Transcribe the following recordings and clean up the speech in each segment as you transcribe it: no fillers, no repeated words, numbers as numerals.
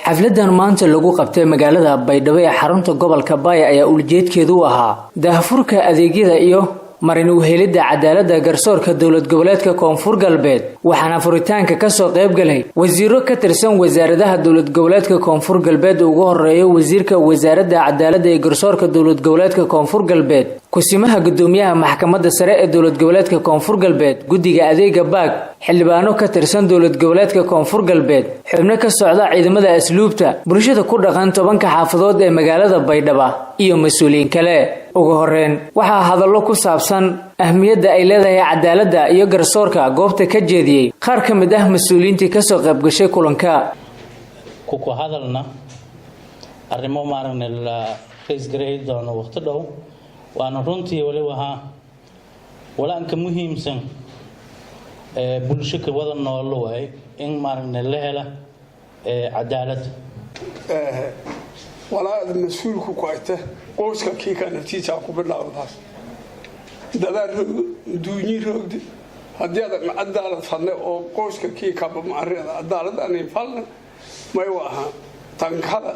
xafladan maanta lagu qabtay magaalada Baydhabo ee xarunta gobolka Baay ayaa ujeedkeedu ahaa daahfurka adeegyada iyo marin u helidda cadaaladda garsoorka dawlad goboleedka Koonfur Galbeed waxaana furitaanka ka soo qayb galay wasiiro ka tirsan wasaaradaha dawlad goboleedka Koonfur Galbeed ugu horeeyo wasiirka wasaaradda cadaaladda ee garsoorka dawlad goboleedka Koonfur Galbeed kusimaha gudoomiyaha maxkamadda sare ee dawlad goboleedka Koonfur Galbeed gudiga adeega baag xildhibaano ka tirsan dawlad goboleedka Koonfur Galbeed xubno ka socda ciidamada asluubta bulshada ku dhaqan 10 xaafadood ee magaalada Baydhabo iyo mas'uuliyiin kale ugu horeen waxa hadallo ku saabsan ahmiyadda ay leedahay cadaaladda iyo garsoorka goobta ka jeediyay qaar ka mid ah mas'uuliyiintii ka soo qayb gashay kulanka ku hadalna arrimo maarne la face grade oo waqti dhow waana runtii wali walaanka muhiimsan bulshada wada nool way in maarne la hela cadaalad wala mas'uulku ku ayta qoyska kiika naftiisa ku bilaawdaas dadaal duuñi roogdi hadii aad cadaalad fadle oo qoyska kiika ma arida cadaalad aanay falna may waha tankada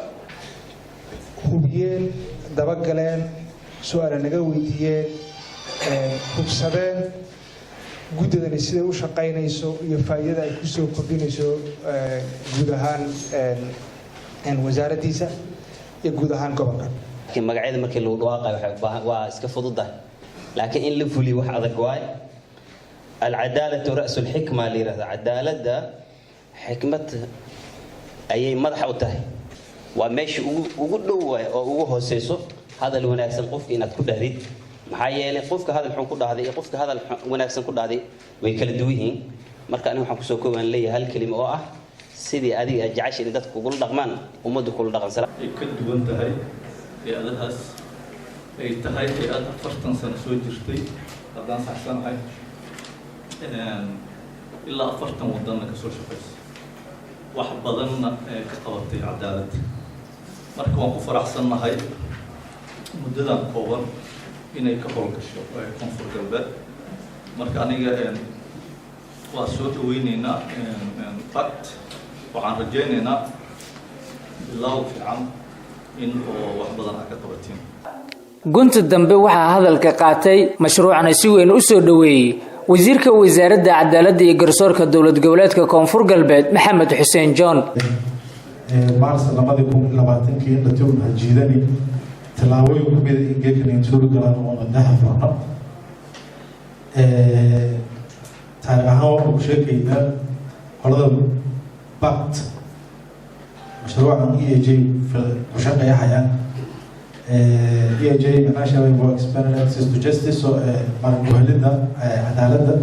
hubiyeen daba galeen su'aal naga weydiiyeen hubsadeen gudadani sida u shaqeynayso iyo faa'iidada ay ku soo kordhinayso guud ahaan wasaaraddiisa iyo guud ahaan gobolka magaceeda markii lagu dhawaaqay waa iska fududahay laakiin in la fuliyo wax adag waay al-adaalatu ra'sul hikma liirada cadaaladda xikmad ayay madax u tahay waa meesha ugu dhow oo ugu hooseyso hadal wanaagsan qofka inaad ku dhahrid maxaa yeelay qofka hadal xun ku dhahday iyo qofka hadal wanaagsan ku dhahday way kala duwan yihiin marka aniga waxaan ku soo kooban leeyahay hal kelimo oo ah sidii adiga jacayl dadku ugu dhaqmaan ummaddu ku dhaqan sala ay ka duwan tahay ee adahaas ay tahay ee aad 40 sano soo jirtay haddaan saxsanahay ilaa 40 wadan ka soo shaqeysay wax badanna ka qabatay cadaalad marka waan ku faraxsanahay muddadan kooban inay ka howlgasho Koonfur Galbeed marka aniga waa soo dhaweynaynaa fact waxaan rajaynaynaa bilow fiican in wax badan ka qabatiin gunta dambe waxaa hadalka qaatay mashruucan si weyn u soo dhaweeyay wasiirka wasaaradda cadaaladda iyo garsoorka dawlad goboleedka Koonfur Galbeed Maxamed Xuseen John Mars 2020 la toob hajiidani talaabooyin ku mid ah geedkan soo galaan oo madaxa furno taariikhaha oo sheekayna qolada bact mashruucan EAJ ku shaqeeya hayaan EAJ National Expanded Access to Justice oo marin helida cadaaladda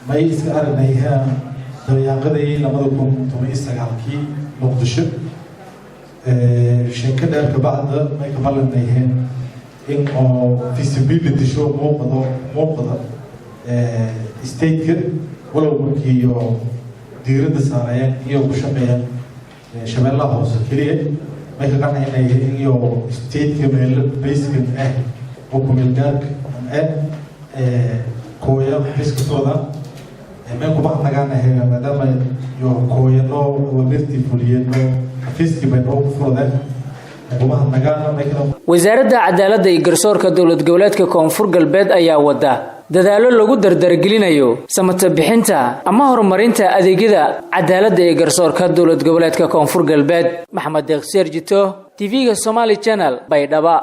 may iska aragnayaan dariiqadii 2019 muqdisho shirkadda ka bacda may ka ballanayeen in oo feasibility show muuqda state-ka walow markii iyo diiradda saarayeen iyo ku shaqeeyaan shabeellaha hoose keliya may ka qancinayeen iyo state-ka meel basic ah oo ku meel gaarka kooya biskooda may ku baqnagaanahay maadaama iyo kooyano wamirti fuliyeen wasaaradda cadaaladda iyo garsoorka dawlad goboleedka Koonfur Galbeed ayaa wada dadaalo lagu dardargelinayo samata bixinta ama horumarinta adeegyada cadaaladda ee garsoorka dawlad goboleedka Koonfur Galbeed Maxamed Deeq Serjito TV-ga Somali Channel Baydhabo